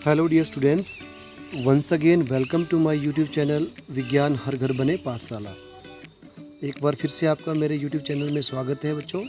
Hello dear students, once again welcome to my YouTube channel Vigyan Har घर बने पाठशाला। एक बार फिर से आपका मेरे यूट्यूब चैनल में स्वागत है बच्चों।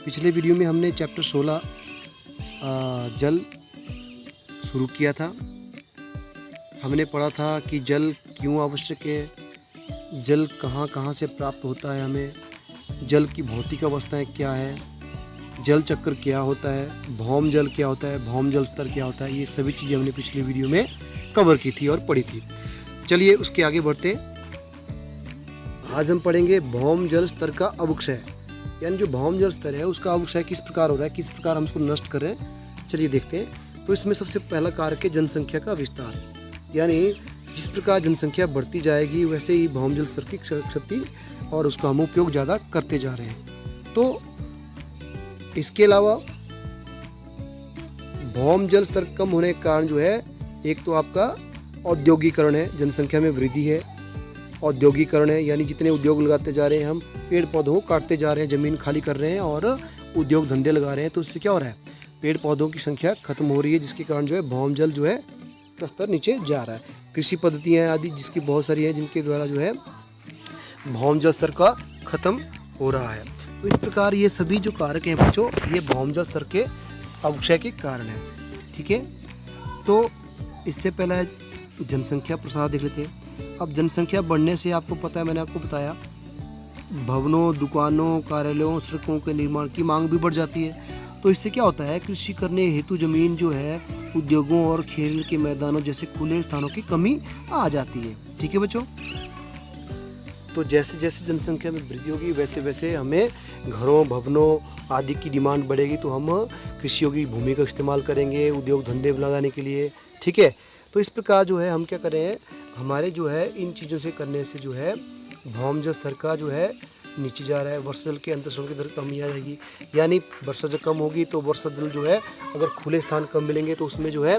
पिछले वीडियो में हमने चैप्टर 16 जल शुरू किया था। हमने पढ़ा था कि जल क्यों आवश्यक है, जल कहाँ कहाँ से प्राप्त होता है, हमें जल की भौतिक अवस्थाएं क्या है, जल चक्र क्या होता है, भौम जल क्या होता है, भौम जल स्तर क्या होता है। ये सभी चीज़ें हमने पिछले वीडियो में कवर की थी और पढ़ी थी। चलिए उसके आगे बढ़ते हैं। आज हम पढ़ेंगे भौम जल स्तर का अवक्षय, यानी जो भौम जल स्तर है उसका अवक्षय किस प्रकार हो रहा है, किस प्रकार हम उसको नष्ट कर रहे हैं। चलिए देखते हैं। तो इसमें सबसे पहला कारक है जनसंख्या का विस्तार, यानी जिस प्रकार जनसंख्या बढ़ती जाएगी वैसे ही भौम जल स्तर की क्षति और उसका हम उपयोग ज़्यादा करते जा रहे हैं। तो इसके अलावा भौम जल स्तर कम होने के कारण जो है, एक तो आपका औद्योगिकरण है, जनसंख्या में वृद्धि है, औद्योगिकरण है, यानी जितने उद्योग लगाते जा रहे हैं हम, पेड़ पौधों को काटते जा रहे हैं, ज़मीन खाली कर रहे हैं और उद्योग धंधे लगा रहे हैं। तो इससे क्या हो रहा है, पेड़ पौधों की संख्या खत्म हो रही है, जिसके कारण जो है भौम जल जो है का स्तर नीचे जा रहा है। कृषि पद्धतियाँ आदि जिसकी बहुत सारी हैं, जिनके द्वारा जो है भौम जल स्तर का खत्म हो रहा है। तो इस प्रकार ये सभी जो कारक हैं बच्चों, ये भौम जल स्तर के अवक्षय के कारण है। ठीक है, तो इससे पहले जनसंख्या प्रसार देख लेते हैं। अब जनसंख्या बढ़ने से आपको पता है, मैंने आपको बताया, भवनों, दुकानों, कार्यालयों, सड़कों के निर्माण की मांग भी बढ़ जाती है। तो इससे क्या होता है, कृषि करने हेतु जमीन जो है, उद्योगों और खेल के मैदानों जैसे खुले स्थानों की कमी आ जाती है। ठीक है बच्चों, तो जैसे जैसे जनसंख्या में वृद्धि होगी वैसे वैसे हमें घरों, भवनों आदि की डिमांड बढ़ेगी, तो हम कृषियों की भूमि का इस्तेमाल करेंगे उद्योग धंधे लगाने के लिए। ठीक है, तो इस प्रकार जो है हम क्या करें, हमारे जो है इन चीज़ों से करने से जो है भौम जल स्तर का जो है नीचे जा रहा है। वर्षा जल के अंतर्शोधन की दर कमी आ जाएगी, यानी वर्षा जल कम होगी तो वर्षा जल जो है, अगर खुले स्थान कम मिलेंगे तो उसमें जो है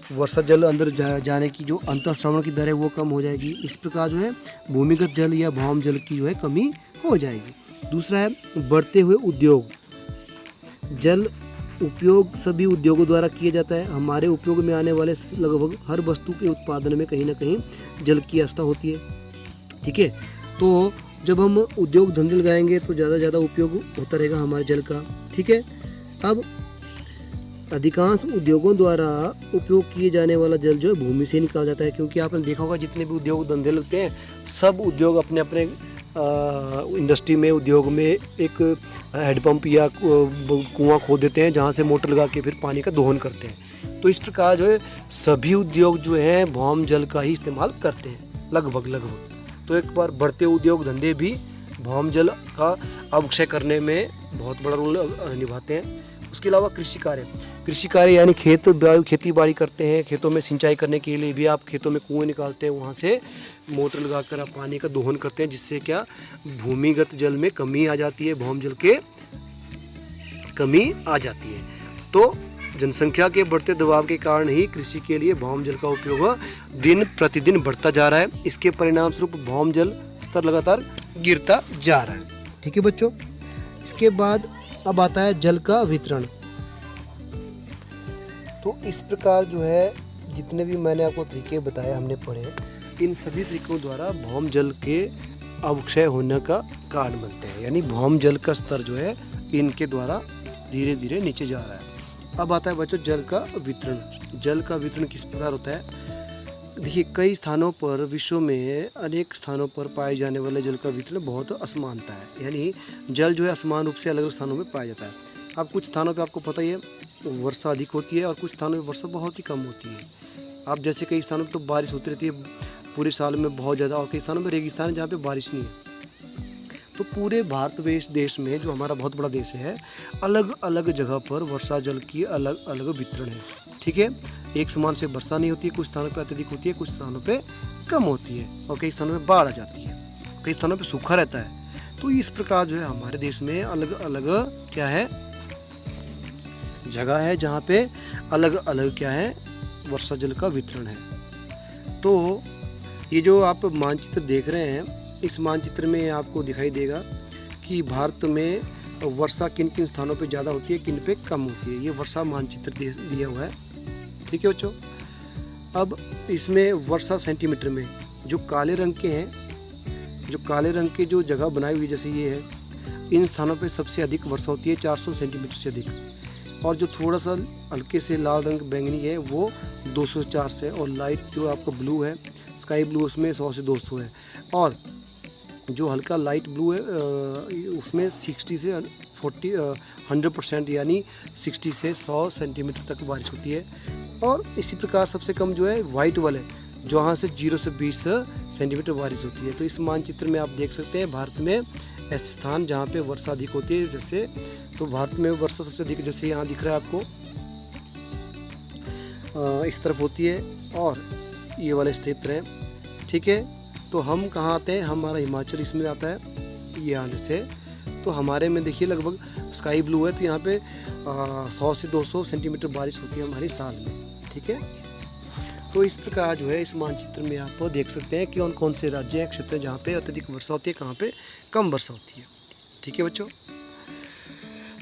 वर्षा जल अंदर जाने की जो अंतःश्रवण की दर है वो कम हो जाएगी। इस प्रकार जो है भूमिगत जल या भौम जल की जो है कमी हो जाएगी। दूसरा है बढ़ते हुए उद्योग। जल उपयोग सभी उद्योगों द्वारा किया जाता है। हमारे उपयोग में आने वाले लगभग हर वस्तु के उत्पादन में कहीं ना कहीं जल की आवश्यकता होती है। ठीक है, तो जब हम उद्योग धंधे लगाएंगे तो ज़्यादा ज़्यादा उपयोग होता रहेगा हमारे जल का। ठीक है, अब अधिकांश उद्योगों द्वारा उपयोग किए जाने वाला जल जो है भूमि से निकाला जाता है, क्योंकि आपने देखा होगा जितने भी उद्योग धंधे लगते हैं, सब उद्योग अपने अपने इंडस्ट्री में, उद्योग में एक हैंडपंप या कुआं खोद देते हैं, जहां से मोटर लगा के फिर पानी का दोहन करते हैं। तो इस प्रकार जो है सभी उद्योग जो हैं भौम जल का ही इस्तेमाल करते हैं लगभग। तो एक बार बढ़ते उद्योग धंधे भी भौम जल का अवक्षय करने में बहुत बड़ा रोल निभाते हैं। उसके अलावा कृषि कार्य यानी खेती बाड़ी करते हैं, खेतों में सिंचाई करने के लिए भी आप खेतों में कुएं निकालते हैं, वहाँ से मोटर लगाकर आप पानी का दोहन करते हैं, जिससे क्या भूमिगत जल में कमी आ जाती है, भौम जल के कमी आ जाती है। तो जनसंख्या के बढ़ते दबाव के कारण ही कृषि के लिए भौम जल का उपयोग दिन प्रतिदिन बढ़ता जा रहा है। इसके परिणाम स्वरूप भौम जल स्तर लगातार गिरता जा रहा है। ठीक है बच्चों, इसके बाद अब आता है जल का वितरण। तो इस प्रकार जो है जितने भी मैंने आपको तरीके बताए, हमने पढ़े, इन सभी तरीकों द्वारा भौम जल के अवक्षय होने का कारण बनते हैं, यानी भौम जल का स्तर जो है इनके द्वारा धीरे धीरे नीचे जा रहा है। अब आता है बच्चों जल का वितरण। जल का वितरण किस प्रकार होता है, देखिए कई स्थानों पर, विश्व में अनेक स्थानों पर पाए जाने वाले जल का वितरण बहुत असमानता है, यानी जल जो है असमान रूप से अलग अलग स्थानों में पाया जाता है। अब कुछ स्थानों पे आपको पता ही है वर्षा अधिक होती है और कुछ स्थानों में वर्षा बहुत ही कम होती है। अब जैसे कई स्थानों पर तो बारिश होती रहती है पूरे साल में बहुत ज़्यादा, और कई स्थानों में रेगिस्तान है जहाँ पे बारिश नहीं है। तो पूरे भारतवर्ष देश में, जो हमारा बहुत बड़ा देश है, अलग अलग जगह पर वर्षा जल की अलग अलग वितरण है। ठीक है, एक समान से वर्षा नहीं होती है, कुछ स्थानों पे अत्यधिक होती है, कुछ स्थानों पे कम होती है, और कई स्थानों में बाढ़ आ जाती है, कई स्थानों पे सूखा रहता है। तो इस प्रकार जो है हमारे देश में अलग अलग क्या है, जगह है जहाँ पे अलग अलग क्या है, वर्षा जल का वितरण है। तो ये जो आप मानचित्र देख रहे हैं, इस मानचित्र में आपको दिखाई देगा कि भारत में वर्षा किन किन स्थानों पे ज़्यादा होती है, किन पे कम होती है। ये वर्षा मानचित्र दिया हुआ है। ठीक है बच्चों। अब इसमें वर्षा सेंटीमीटर में जो काले रंग के हैं, जो काले रंग के जो जगह बनाई हुई जैसे ये है, इन स्थानों पे सबसे अधिक वर्षा होती है 400 सेंटीमीटर से अधिक। और जो थोड़ा सा हल्के से लाल रंग बैंगनी है वो 204 से, और लाइट जो आपका ब्लू है स्काई ब्लू उसमें 100 से 200 है। और जो हल्का लाइट ब्लू है उसमें 60 से 100% यानी 60 से 100 सेंटीमीटर तक बारिश होती है। और इसी प्रकार सबसे कम जो है वाइट वाले, जहाँ से 0 से 20 सेंटीमीटर बारिश होती है। तो इस मानचित्र में आप देख सकते हैं भारत में ऐसे स्थान जहाँ पे वर्षा अधिक होती है। जैसे तो भारत में वर्षा सबसे अधिक जैसे यहाँ दिख रहा है आपको, इस तरफ होती है और ये वाला क्षेत्र है, ठीक है। तो हम कहाँ आते हैं, हमारा हिमाचल इसमें आता है, ये आने से तो हमारे में देखिए लगभग स्काई ब्लू है, तो यहाँ पे 100 से 200 सेंटीमीटर बारिश होती है हमारे साल में, ठीक है। तो इस प्रकार जो है इस मानचित्र में आप देख सकते हैं कि कौन कौन से राज्य हैं, क्षेत्र जहाँ पे अत्यधिक वर्षा होती है, कहाँ पे कम वर्षा होती है, ठीक है बच्चों।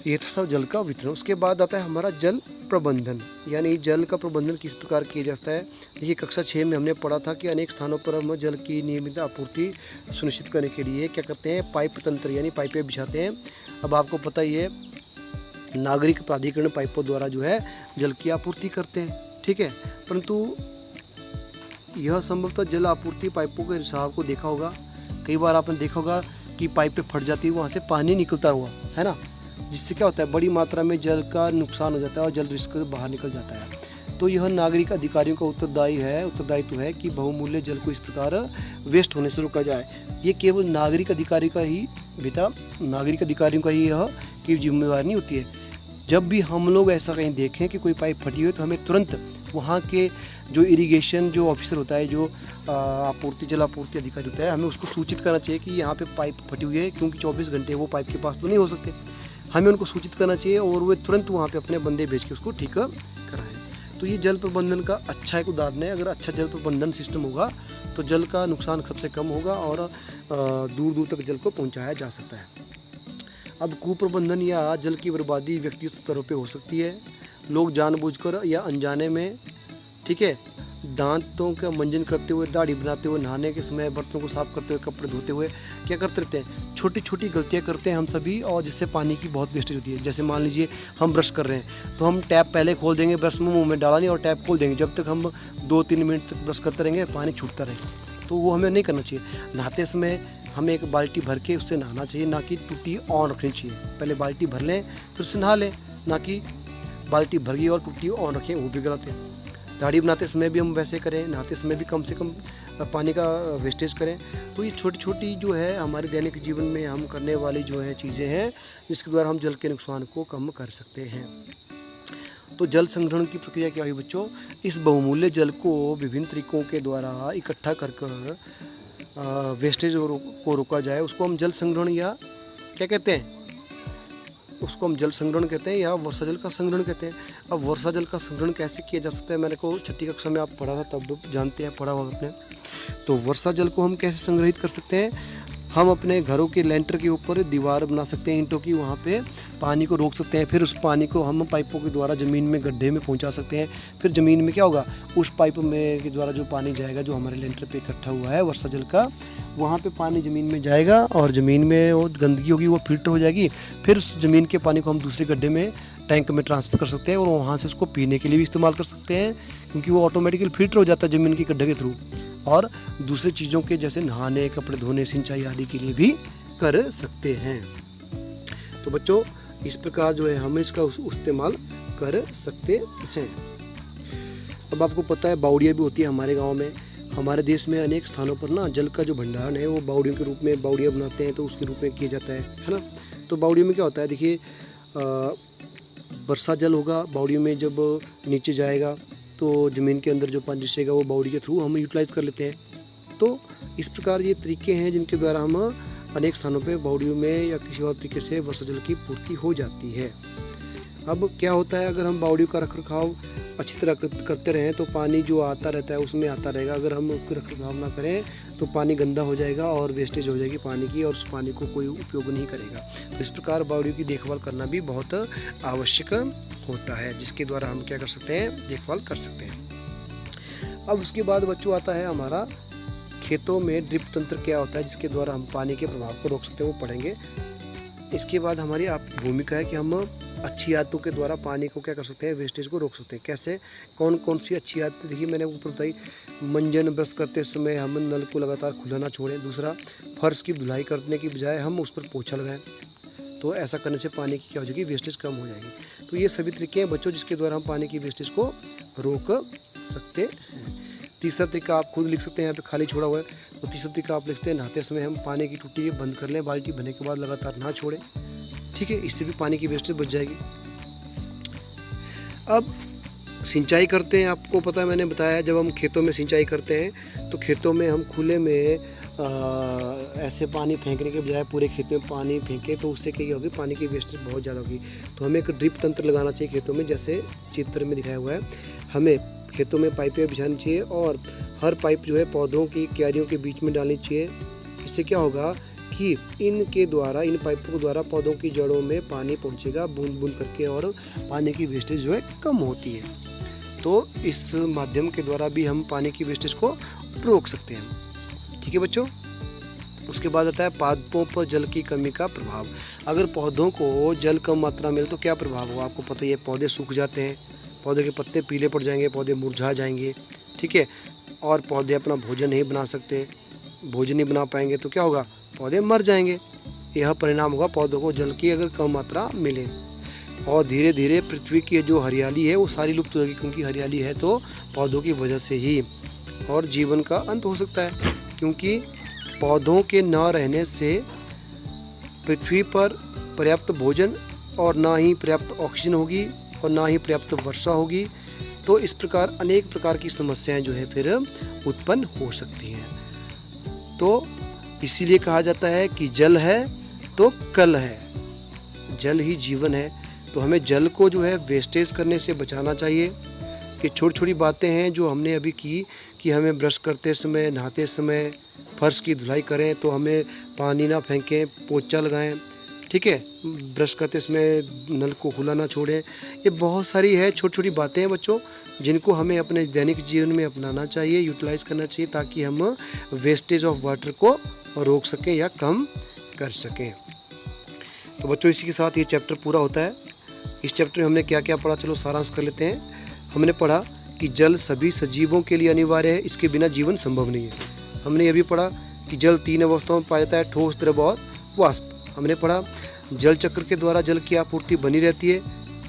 ये था जल का वितरण। उसके बाद आता है हमारा जल प्रबंधन, यानी जल का प्रबंधन किस प्रकार किया जाता है। देखिए कक्षा 6 में हमने पढ़ा था कि अनेक स्थानों पर हम जल की नियमित आपूर्ति सुनिश्चित करने के लिए क्या करते हैं, पाइप तंत्र यानी पाइपें बिछाते हैं। अब आपको पता ही है नागरिक प्राधिकरण पाइपों द्वारा जो है जल की आपूर्ति करते हैं, ठीक है। परंतु यह संभवतः जल आपूर्ति पाइपों के रिसाव को देखा होगा, कई बार आपने देखा होगा कि पाइपें फट जाती है, वहाँ से पानी निकलता हुआ है ना, जिससे क्या होता है बड़ी मात्रा में जल का नुकसान हो जाता है और जल रिस्क बाहर निकल जाता है। तो यह नागरिक अधिकारियों का उत्तरदायित्व है कि बहुमूल्य जल को इस प्रकार वेस्ट होने से रोका जाए। ये केवल नागरिक अधिकारी का ही नागरिक अधिकारियों का ही यह की जिम्मेवारी नहीं होती है। जब भी हम लोग ऐसा कहीं देखें कि कोई पाइप फटी हो तो हमें तुरंत वहाँ के जो इरिगेशन जो ऑफिसर होता है, जो जल आपूर्ति अधिकारी होता है, हमें उसको सूचित करना चाहिए कि यहाँ पे पाइप फटी हुई है, क्योंकि 24 घंटे वो पाइप के पास तो नहीं हो सकते। हमें उनको सूचित करना चाहिए और वे तुरंत वहाँ पे अपने बंदे भेज के उसको ठीक कराएं। तो ये जल प्रबंधन का अच्छा एक उदाहरण है। अगर अच्छा जल प्रबंधन सिस्टम होगा तो जल का नुकसान सबसे कम होगा और दूर दूर तक जल को पहुँचाया जा सकता है। अब कुप्रबंधन या जल की बर्बादी व्यक्तिगत स्तरों पे हो सकती है। लोग जानबूझकर या अनजाने में, ठीक है, दांतों का मंजन करते हुए, दाढ़ी बनाते हुए, नहाने के समय, बर्तनों को साफ करते हुए, कपड़े धोते हुए क्या करते रहते हैं, छोटी छोटी गलतियां करते हैं हम सभी, और जिससे पानी की बहुत वेस्टेज होती है। जैसे मान लीजिए हम ब्रश कर रहे हैं तो हम टैप पहले खोल देंगे, ब्रश में मुँह में डाला नहीं और टैप खोल देंगे, जब तक हम 2-3 मिनट तक ब्रश करते रहेंगे पानी छूटता रहेगा। तो वो हमें नहीं करना चाहिए। नहाते समय हमें एक बाल्टी भर के उससे नहाना चाहिए, ना कि टूटी ऑन रखनी चाहिए। पहले बाल्टी भर लें फिर उससे नहा लें, ना कि बाल्टी भर गई और टूटी ऑन रखें, वो भी गलत है। दाढ़ी बनाते समय भी हम वैसे करें, नहाते समय भी कम से कम पानी का वेस्टेज करें। तो ये छोटी छोटी जो है हमारे दैनिक जीवन में हम करने वाली जो है चीज़ें हैं, जिसके द्वारा हम जल के नुकसान को कम कर सकते हैं। तो जल संग्रहण की प्रक्रिया क्या हुई बच्चों, इस बहुमूल्य जल को विभिन्न तरीकों के द्वारा इकट्ठा कर वेस्टेज को रोका जाए, उसको हम जल संग्रहण या क्या कहते हैं, उसको हम जल संग्रहण कहते हैं या वर्षा जल का संग्रहण कहते हैं। अब वर्षा जल का संग्रहण कैसे किया जा सकता है, मैंने को 6ठी कक्षा में आप पढ़ा था, तब जानते हैं, पढ़ा होगा आपने। तो वर्षा जल को हम कैसे संग्रहित कर सकते हैं, हम अपने घरों के लेंटर के ऊपर दीवार बना सकते हैं ईंटों की, वहाँ पे पानी को रोक सकते हैं। फिर उस पानी को हम पाइपों के द्वारा ज़मीन में गड्ढे में पहुँचा सकते हैं। फिर ज़मीन में क्या होगा, उस पाइप में के द्वारा जो पानी जाएगा, जो हमारे लेंटर पे इकट्ठा हुआ है वर्षा जल का, वहाँ पे पानी ज़मीन में जाएगा और ज़मीन में वो गंदगी होगी वो फिल्टर हो जाएगी। फिर उस ज़मीन के पानी को हम दूसरे गड्ढे में टैंक में ट्रांसफ़र कर सकते हैं और वहाँ से उसको पीने के लिए भी इस्तेमाल कर सकते हैं, क्योंकि वो ऑटोमेटिकली फिल्टर हो जाता है ज़मीन के गड्ढे के थ्रू। और दूसरी चीज़ों के जैसे नहाने, कपड़े धोने, सिंचाई आदि के लिए भी कर सकते हैं। तो बच्चों इस प्रकार जो है हम इसका इस्तेमाल कर सकते हैं। अब आपको पता है बावड़ियाँ भी होती है हमारे गांव में। हमारे देश में अनेक स्थानों पर ना जल का जो भंडारण है वो बावड़ियों के रूप में बावड़ियाँ बनाते हैं, तो उसके रूप में किया जाता है ना। तो बावड़ियों में क्या होता है, देखिए वर्षा जल होगा, बावड़ियों में जब नीचे जाएगा तो ज़मीन के अंदर जो पानी रिसेगा वो बावड़ी के थ्रू हम यूटिलाइज़ कर लेते हैं। तो इस प्रकार ये तरीके हैं जिनके द्वारा हम अनेक स्थानों पे बावड़ियों में या किसी और तरीके से वर्षा जल की पूर्ति हो जाती है। अब क्या होता है, अगर हम बावड़ियों का रखरखाव अच्छी तरह करते रहें तो पानी जो आता रहता है उसमें आता रहेगा। अगर हम उसका रखरखाव ना करें तो पानी गंदा हो जाएगा और वेस्टेज हो जाएगी पानी की, और उस पानी को कोई उपयोग नहीं करेगा। तो इस प्रकार बावड़ियों की देखभाल करना भी बहुत आवश्यक होता है, जिसके द्वारा हम क्या कर सकते हैं, देखभाल कर सकते हैं। अब उसके बाद बच्चों आता है हमारा खेतों में ड्रिप तंत्र क्या होता है, जिसके द्वारा हम पानी के प्रभाव को रोक सकते हैं, वो पढ़ेंगे। इसके बाद हमारी आप भूमिका है कि हम अच्छी आदतों के द्वारा पानी को क्या कर सकते हैं, वेस्टेज को रोक सकते हैं। कैसे, कौन कौन सी अच्छी आदतें, देखिए मैंने ऊपर बताई, मंजन ब्रश करते समय हम नल को लगातार खुला ना छोड़ें। दूसरा, फर्श की धुलाई करने की बजाय हम उस पर पोछा लगाएं, तो ऐसा करने से पानी की क्या हो जाएगी, वेस्टेज कम हो जाएगी। तो ये सभी तरीके हैं बच्चों जिसके द्वारा हम पानी की वेस्टेज को रोक सकते हैं। तीसरा तरीका आप खुद लिख सकते हैं, यहाँ पे खाली छोड़ा हुआ है, तो तीसरा तरीका आप लिखते हैं, नहाते समय हम पानी की टूटी बंद कर लें, बाल्टी भरने के बाद लगातार ना छोड़ें, ठीक है, इससे भी पानी की वेस्टेज बच जाएगी। अब सिंचाई करते हैं, आपको पता है मैंने बताया, जब हम खेतों में सिंचाई करते हैं तो खेतों में हम खुले में ऐसे पानी फेंकने के बजाय पूरे खेत में पानी फेंके, तो उससे क्या होगी, पानी की वेस्टेज बहुत ज़्यादा होगी। तो हमें एक ड्रिप तंत्र लगाना चाहिए खेतों में, जैसे चित्र में दिखाया हुआ है। हमें खेतों में पाइपें बिछानी चाहिए और हर पाइप जो है पौधों की क्यारियों के बीच में डालनी चाहिए। इससे क्या होगा कि इनके द्वारा, इन पाइपों के द्वारा पौधों की जड़ों में पानी पहुंचेगा बूंद बूंद करके, और पानी की वेस्टेज जो है कम होती है। तो इस माध्यम के द्वारा भी हम पानी की वेस्टेज को रोक सकते हैं, ठीक है बच्चों। उसके बाद आता है पौधों पर जल की कमी का प्रभाव। अगर पौधों को जल कम मात्रा में मिले तो क्या प्रभाव होगा, आपको पता ही है, पौधे सूख जाते हैं, पौधे के पत्ते पीले पड़ जाएंगे, पौधे मुरझा जाएंगे, ठीक है, और पौधे अपना भोजन नहीं बना सकते, भोजन नहीं बना पाएंगे तो क्या होगा, पौधे मर जाएंगे। यह परिणाम होगा पौधों को जल की अगर कम मात्रा मिले, और धीरे धीरे पृथ्वी की जो हरियाली है वो सारी लुप्त हो जाएगी, क्योंकि हरियाली है तो पौधों की वजह से ही, और जीवन का अंत हो सकता है, क्योंकि पौधों के न रहने से पृथ्वी पर पर्याप्त भोजन और ना ही पर्याप्त ऑक्सीजन होगी और ना ही पर्याप्त वर्षा होगी। तो इस प्रकार अनेक प्रकार की समस्याएं जो है फिर उत्पन्न हो सकती हैं। तो इसीलिए कहा जाता है कि जल है तो कल है, जल ही जीवन है। तो हमें जल को जो है वेस्टेज करने से बचाना चाहिए। ये छोटी छोटी बातें हैं जो हमने अभी की, कि हमें ब्रश करते समय, नहाते समय, फर्श की धुलाई करें तो हमें पानी ना फेंकें, पोछा लगाएं, ठीक है, ब्रश करते समय नल को खुला ना छोड़ें। ये बहुत सारी है छोटी छोटी बातें हैं बच्चों, जिनको हमें अपने दैनिक जीवन में अपनाना चाहिए, यूटिलाइज करना चाहिए, ताकि हम वेस्टेज ऑफ वाटर को रोक सकें या कम कर सकें। तो बच्चों इसी के साथ ये चैप्टर पूरा होता है। इस चैप्टर में हमने क्या क्या पढ़ा, चलो सारांश कर लेते हैं। हमने पढ़ा कि जल सभी सजीवों के लिए अनिवार्य है, इसके बिना जीवन संभव नहीं है। हमने ये भी पढ़ा कि जल 3 अवस्थाओं में पाया जाता है, ठोस, द्रव और वाष्प। हमने पढ़ा जल चक्र के द्वारा जल की आपूर्ति बनी रहती है,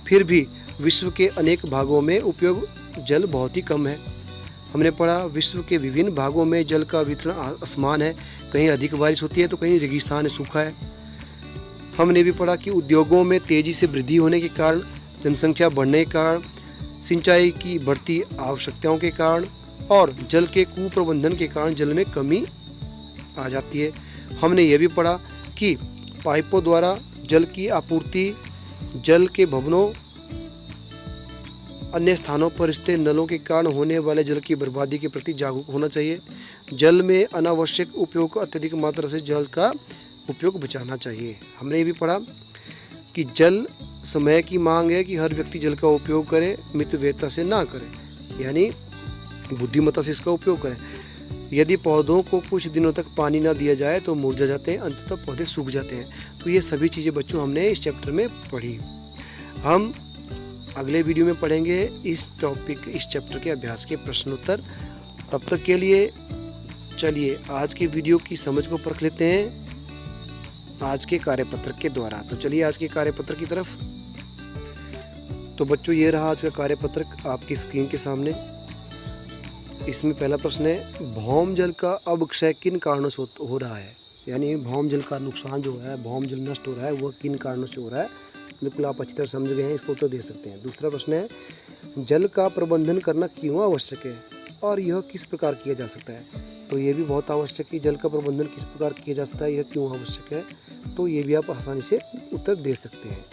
फिर भी विश्व के अनेक भागों में उपयोग जल बहुत ही कम है। हमने पढ़ा विश्व के विभिन्न भागों में जल का वितरण असमान है, कहीं अधिक बारिश होती है तो कहीं रेगिस्तान है, सूखा है। हमने भी पढ़ा कि उद्योगों में तेज़ी से वृद्धि होने के कारण, जनसंख्या बढ़ने के कारण, सिंचाई की बढ़ती आवश्यकताओं के कारण और जल के कुप्रबंधन के कारण जल में कमी आ जाती है। हमने यह भी पढ़ा कि पाइपों द्वारा जल की आपूर्ति, जल के भवनों, अन्य स्थानों पर स्थित नलों के कारण होने वाले जल की बर्बादी के प्रति जागरूक होना चाहिए। जल में अनावश्यक उपयोग को अत्यधिक मात्रा से जल का उपयोग बचाना चाहिए। हमने ये भी पढ़ा कि जल समय की मांग है कि हर व्यक्ति जल का उपयोग करे, मितव्ययता से ना करे, यानी बुद्धिमत्ता से इसका उपयोग करें। यदि पौधों को कुछ दिनों तक पानी ना दिया जाए तो मुरझा जाते हैं, अंततः पौधे सूख जाते हैं। तो ये सभी चीज़ें बच्चों हमने इस चैप्टर में पढ़ी। हम अगले वीडियो में पढ़ेंगे इस चैप्टर के अभ्यास के प्रश्नोत्तर। तब तक के लिए चलिए आज के वीडियो की समझ को परख लेते हैं आज के कार्यपत्र के द्वारा। तो चलिए आज के कार्यपत्र की तरफ। तो बच्चों ये रहा आज का कार्यपत्र आपकी स्क्रीन के सामने। इसमें पहला प्रश्न है, भौम जल का अवक्षय किन कारणों से हो रहा है, यानी भौम जल का नुकसान जो है, भौम जल नष्ट हो रहा है, वह किन कारणों से हो रहा है। बिल्कुल आप अच्छी तरह समझ गए हैं, इसको तो दे सकते हैं। दूसरा प्रश्न है, जल का प्रबंधन करना क्यों आवश्यक है और यह किस प्रकार किया जा सकता है। तो ये भी बहुत आवश्यक है, जल का प्रबंधन किस प्रकार किया जा सकता है, यह क्यों आवश्यक है, तो ये भी आप आसानी से उत्तर दे सकते हैं।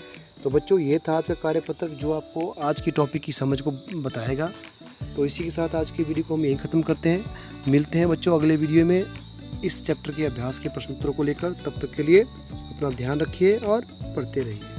तो बच्चों ये था आज का कार्यपत्र जो आपको आज की टॉपिक की समझ को बताएगा। तो इसी के साथ आज की वीडियो को हम यहीं ख़त्म करते हैं। मिलते हैं बच्चों अगले वीडियो में। इस चैप्टर के अभ्यास के प्रश्नोत्तरों को लेकर। तब तक के लिए अपना ध्यान रखिए और पढ़ते रहिए।